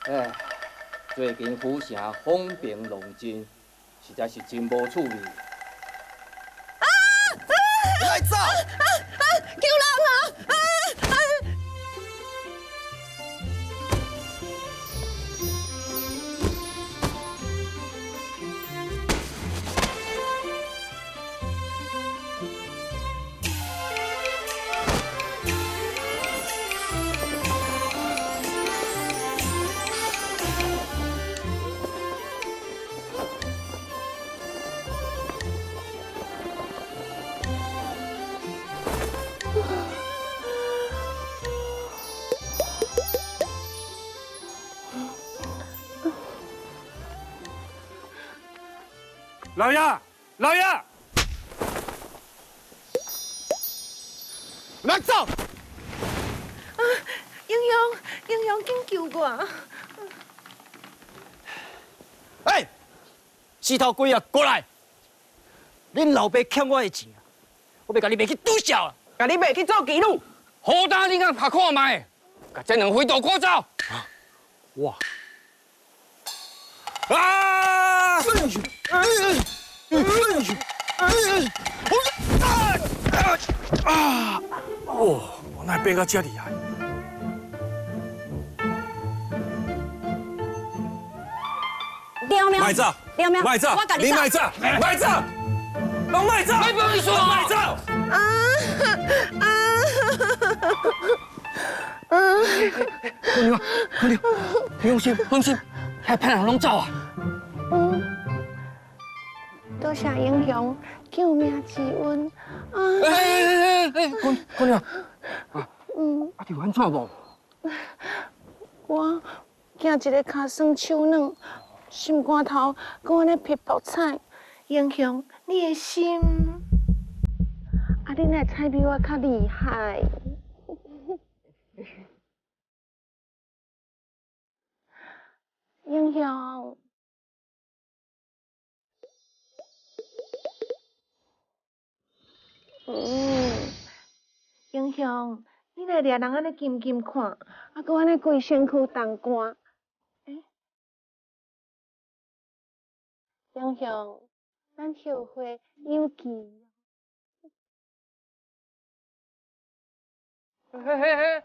哎，最近府城风平浪静，实在是真无趣味。快走！救人啊！老爷，老爷，慢走！英雄，紧救我！哎，石头龟啊，过来！恁老爸欠我的钱啊，我要甲你卖去赌潲啊，甲你卖去做妓女。好大你敢拍看卖？甲这两回头赶走！哇！啊！哦，我哪变到这厉害？卖走！卖走！你卖走！卖走！拢卖走！卖不你说卖走！姑娘，放心，还骗人拢走啊！多谢英雄救命之恩。姑娘，啊，你有安怎无？我惊一个脚酸手软，心肝头搁安尼皮薄菜。英雄，你的心，啊，你乃猜比我较厉害。英雄，英雄，你来掠人安尼金看，啊，搁安尼规身躯冻寒。英雄，咱后会有期。嘿。